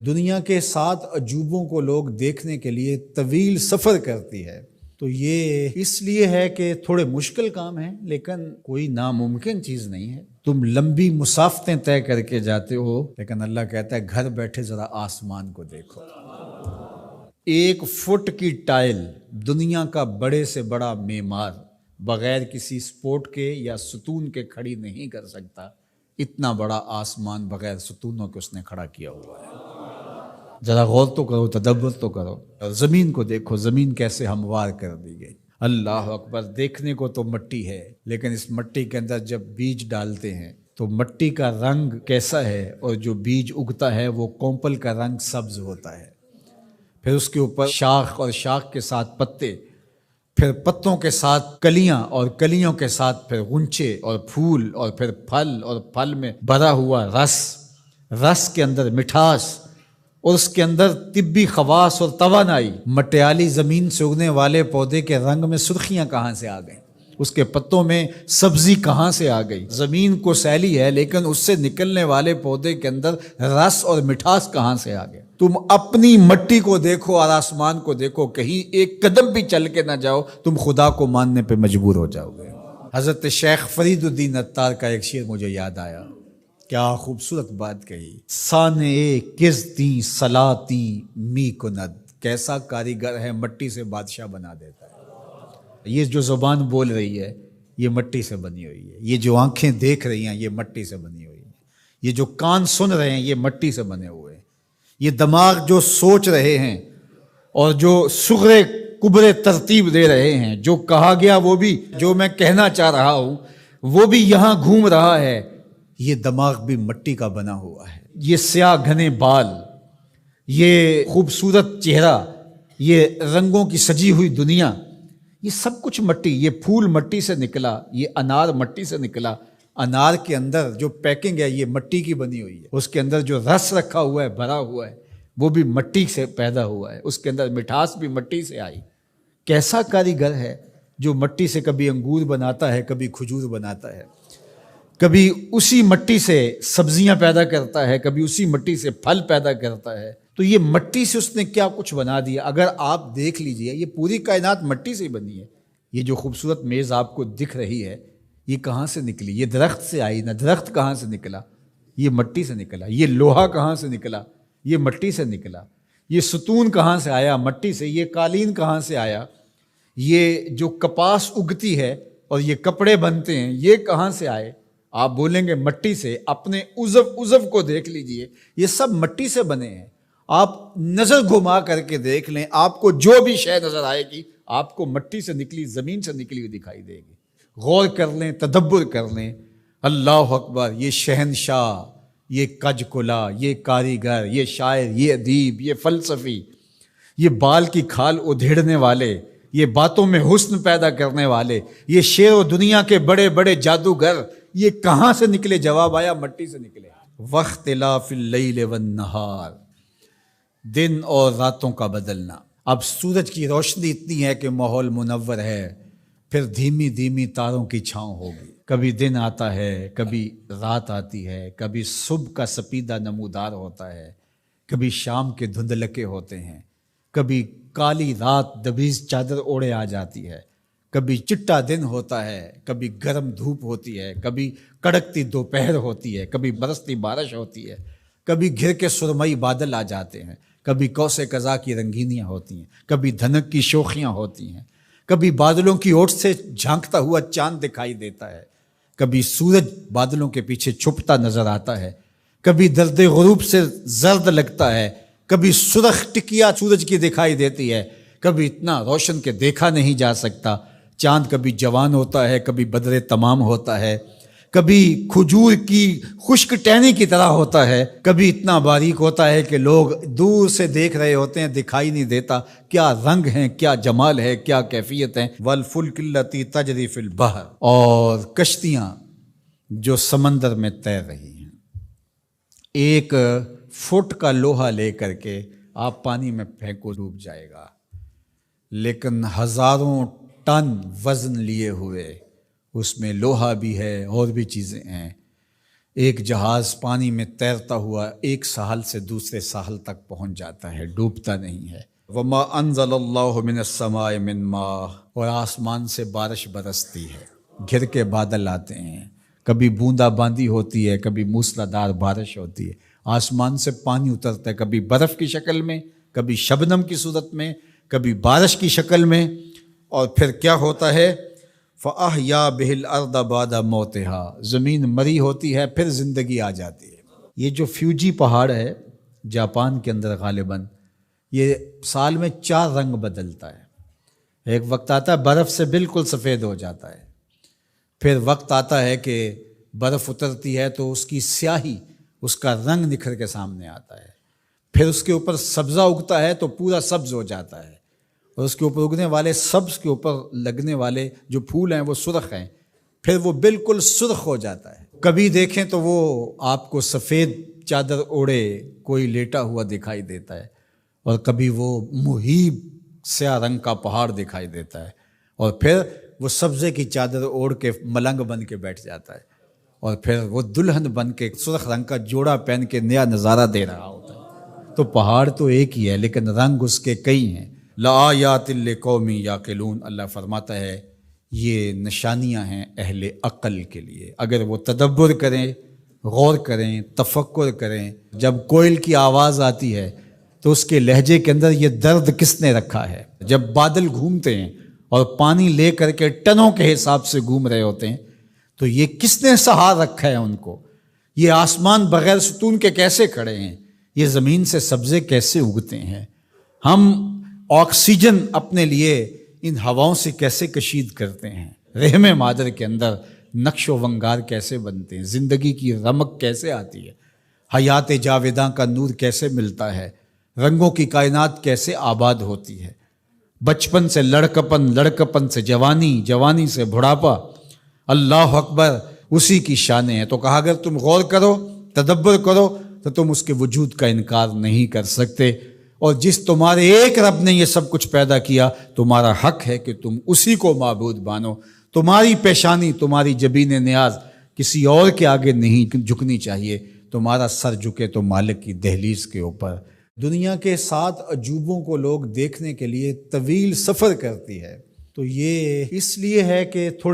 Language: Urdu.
دنیا کے 7 عجوبوں کو لوگ دیکھنے کے لیے طویل سفر کرتی ہے، تو یہ اس لیے ہے کہ تھوڑے مشکل کام ہیں، لیکن کوئی ناممکن چیز نہیں ہے۔ تم لمبی مسافتیں طے کر کے جاتے ہو، لیکن اللہ کہتا ہے گھر بیٹھے ذرا آسمان کو دیکھو۔ 1 فٹ کی ٹائل دنیا کا بڑے سے بڑا معمار بغیر کسی سپورٹ کے یا ستون کے کھڑی نہیں کر سکتا، اتنا بڑا آسمان بغیر ستونوں کے اس نے کھڑا کیا ہوا ہے۔ ذرا غور تو کرو، تدبر تو کرو، اور زمین کو دیکھو، زمین کیسے ہموار کر دی گئی۔ اللہ اکبر، دیکھنے کو تو مٹی ہے، لیکن اس مٹی کے اندر جب بیج ڈالتے ہیں تو مٹی کا رنگ کیسا ہے، اور جو بیج اگتا ہے وہ کونپل کا رنگ سبز ہوتا ہے، پھر اس کے اوپر شاخ اور شاخ کے ساتھ پتے، پھر پتوں کے ساتھ کلیاں، اور کلیوں کے ساتھ پھر غنچے اور پھول، اور پھر پھل، اور پھل میں بھرا ہوا رس، رس کے اندر مٹھاس، اور اس کے اندر طبی خواص اور توانائی۔ مٹیالی زمین سے اگنے والے پودے کے رنگ میں سرخیاں کہاں سے آ گئیں؟ اس کے پتوں میں سبزی کہاں سے آ گئی؟ زمین کو سیلی ہے، لیکن اس سے نکلنے والے پودے کے اندر رس اور مٹھاس کہاں سے آ گئے؟ تم اپنی مٹی کو دیکھو اور آسمان کو دیکھو، کہیں ایک قدم بھی چل کے نہ جاؤ، تم خدا کو ماننے پہ مجبور ہو جاؤ گے۔ حضرت شیخ فرید الدین عطار کا ایک شعر مجھے یاد آیا، کیا خوبصورت بات کہی۔ سانئ کزدیں صلاتی می کند، کیسا کاریگر ہے، مٹی سے بادشاہ بنا دیتا ہے۔ یہ جو زبان بول رہی ہے یہ مٹی سے بنی ہوئی ہے، یہ جو آنکھیں دیکھ رہی ہیں یہ مٹی سے بنی ہوئی ہیں، یہ جو کان سن رہے ہیں یہ مٹی سے بنے ہوئے ہیں، یہ دماغ جو سوچ رہے ہیں اور جو صغرے کبرے ترتیب دے رہے ہیں، جو کہا گیا وہ بھی، جو میں کہنا چاہ رہا ہوں وہ بھی یہاں گھوم رہا ہے، یہ دماغ بھی مٹی کا بنا ہوا ہے۔ یہ سیاہ گھنے بال، یہ خوبصورت چہرہ، یہ رنگوں کی سجی ہوئی دنیا، یہ سب کچھ مٹی، یہ پھول مٹی سے نکلا، یہ انار مٹی سے نکلا۔ انار کے اندر جو پیکنگ ہے یہ مٹی کی بنی ہوئی ہے، اس کے اندر جو رس رکھا ہوا ہے، بھرا ہوا ہے، وہ بھی مٹی سے پیدا ہوا ہے، اس کے اندر مٹھاس بھی مٹی سے آئی۔ کیسا کاریگر ہے جو مٹی سے کبھی انگور بناتا ہے، کبھی کھجور بناتا ہے، کبھی اسی مٹی سے سبزیاں پیدا کرتا ہے، کبھی اسی مٹی سے پھل پیدا کرتا ہے۔ تو یہ مٹی سے اس نے کیا کچھ بنا دیا۔ اگر آپ دیکھ لیجئے یہ پوری کائنات مٹی سے ہی بنی ہے۔ یہ جو خوبصورت میز آپ کو دکھ رہی ہے یہ کہاں سے نکلی؟ یہ درخت سے آئی نہ، درخت کہاں سے نکلا؟ یہ مٹی سے نکلا۔ یہ لوہا کہاں سے نکلا؟ یہ مٹی سے نکلا۔ یہ ستون کہاں سے آیا؟ مٹی سے۔ یہ قالین کہاں سے آیا؟ یہ جو کپاس اگتی ہے اور یہ کپڑے بنتے ہیں یہ کہاں سے آئے؟ آپ بولیں گے مٹی سے۔ اپنے عضو کو دیکھ لیجئے، یہ سب مٹی سے بنے ہیں۔ آپ نظر گھما کر کے دیکھ لیں، آپ کو جو بھی شے نظر آئے گی آپ کو مٹی سے نکلی، زمین سے نکلی ہوئی دکھائی دے گی۔ غور کر لیں، تدبر کر لیں۔ اللہ اکبر، یہ شہنشاہ، یہ کج کلا، یہ کاریگر، یہ شاعر، یہ ادیب، یہ فلسفی، یہ بال کی کھال ادھیڑنے والے، یہ باتوں میں حسن پیدا کرنے والے، یہ شعر و دنیا کے بڑے بڑے جادوگر، یہ کہاں سے نکلے؟ جواب آیا مٹی سے نکلے۔ واختلاف اللیل والنہار، دن اور راتوں کا بدلنا۔ اب سورج کی روشنی اتنی ہے کہ ماحول منور ہے، پھر دھیمی دھیمی تاروں کی چھاؤں ہوگی۔ کبھی دن آتا ہے، کبھی رات آتی ہے، کبھی صبح کا سپیدہ نمودار ہوتا ہے، کبھی شام کے دھندلکے ہوتے ہیں، کبھی کالی رات دبیز چادر اوڑے آ جاتی ہے، کبھی چٹا دن ہوتا ہے، کبھی گرم دھوپ ہوتی ہے، کبھی کڑکتی دوپہر ہوتی ہے، کبھی برستی بارش ہوتی ہے، کبھی گھر کے سرمئی بادل آ جاتے ہیں، کبھی کوس قزا کی رنگینیاں ہوتی ہیں، کبھی دھنک کی شوخیاں ہوتی ہیں، کبھی بادلوں کی اوٹ سے جھانکتا ہوا چاند دکھائی دیتا ہے، کبھی سورج بادلوں کے پیچھے چھپتا نظر آتا ہے، کبھی درد غروب سے زرد لگتا ہے، کبھی سرخ ٹکیا سورج کی دکھائی دیتی ہے، کبھی اتنا روشن کہ دیکھا نہیں جا سکتا۔ چاند کبھی جوان ہوتا ہے، کبھی بدر تمام ہوتا ہے، کبھی کھجور کی خشک ٹہنی کی طرح ہوتا ہے، کبھی اتنا باریک ہوتا ہے کہ لوگ دور سے دیکھ رہے ہوتے ہیں، دکھائی نہیں دیتا۔ کیا رنگ ہیں، کیا جمال ہے، کیا کیفیت ہے۔ والفلک التی تجری فی البحر، اور کشتیاں جو سمندر میں تیر رہی ہیں۔ 1 فٹ کا لوہا لے کر کے آپ پانی میں پھینکو، ڈوب جائے گا، لیکن ہزاروں ٹن وزن لیے ہوئے، اس میں لوہا بھی ہے اور بھی چیزیں ہیں، ایک جہاز پانی میں تیرتا ہوا ایک ساحل سے دوسرے ساحل تک پہنچ جاتا ہے، ڈوبتا نہیں ہے۔ وما انزل اللہ من السماء من ماء، اور آسمان سے بارش برستی ہے، گھر کے بادل آتے ہیں، کبھی بوندا باندی ہوتی ہے، کبھی موسلادھار بارش ہوتی ہے، آسمان سے پانی اترتا ہے، کبھی برف کی شکل میں، کبھی شبنم کی صورت میں، کبھی بارش کی شکل میں، اور پھر کیا ہوتا ہے؟ فَأَحْيَا بِهِ الْأَرْضَ بَعْدَ مَوْتِهَا، زمین مری ہوتی ہے پھر زندگی آ جاتی ہے۔ یہ جو فیوجی پہاڑ ہے جاپان کے اندر غالباً، یہ سال میں 4 رنگ بدلتا ہے۔ ایک وقت آتا ہے برف سے بالکل سفید ہو جاتا ہے، پھر وقت آتا ہے کہ برف اترتی ہے تو اس کی سیاہی، اس کا رنگ نکھر کے سامنے آتا ہے، پھر اس کے اوپر سبزہ اگتا ہے تو پورا سبز ہو جاتا ہے، اور اس کے اوپر اگنے والے سبز کے اوپر لگنے والے جو پھول ہیں وہ سرخ ہیں، پھر وہ بالکل سرخ ہو جاتا ہے۔ کبھی دیکھیں تو وہ آپ کو سفید چادر اوڑے کوئی لیٹا ہوا دکھائی دیتا ہے، اور کبھی وہ مہیب سیاہ رنگ کا پہاڑ دکھائی دیتا ہے، اور پھر وہ سبزے کی چادر اوڑھ کے ملنگ بن کے بیٹھ جاتا ہے، اور پھر وہ دلہن بن کے سرخ رنگ کا جوڑا پہن کے نیا نظارہ دے رہا ہوتا ہے۔ تو پہاڑ تو ایک ہی ہے لیکن رنگ اس کے کئی ہیں۔ لآیات لقوم یعقلون، اللہ فرماتا ہے یہ نشانیاں ہیں اہل عقل کے لیے، اگر وہ تدبر کریں، غور کریں، تفکر کریں۔ جب کوئل کی آواز آتی ہے تو اس کے لہجے کے اندر یہ درد کس نے رکھا ہے؟ جب بادل گھومتے ہیں اور پانی لے کر کے ٹنوں کے حساب سے گھوم رہے ہوتے ہیں تو یہ کس نے سہار رکھا ہے ان کو؟ یہ آسمان بغیر ستون کے کیسے کھڑے ہیں؟ یہ زمین سے سبزے کیسے اگتے ہیں؟ ہم آکسیجن اپنے لیے ان ہواؤں سے کیسے کشید کرتے ہیں؟ رحم مادر کے اندر نقش و ونگار کیسے بنتے ہیں؟ زندگی کی رمق کیسے آتی ہے؟ حیات جاویداں کا نور کیسے ملتا ہے؟ رنگوں کی کائنات کیسے آباد ہوتی ہے؟ بچپن سے لڑکپن، لڑکپن سے جوانی، جوانی سے بڑھاپا، اللہ اکبر، اسی کی شانیں ہیں۔ تو کہا اگر تم غور کرو، تدبر کرو تو تم اس کے وجود کا انکار نہیں کر سکتے، اور جس تمہارے ایک رب نے یہ سب کچھ پیدا کیا، تمہارا حق ہے کہ تم اسی کو معبود مانو۔ تمہاری پیشانی، تمہاری جبین نیاز کسی اور کے آگے نہیں جھکنی چاہیے، تمہارا سر جھکے تو مالک کی دہلیز کے اوپر۔ دنیا کے 7 عجوبوں کو لوگ دیکھنے کے لیے طویل سفر کرتی ہے، تو یہ اس لیے ہے کہ تھوڑے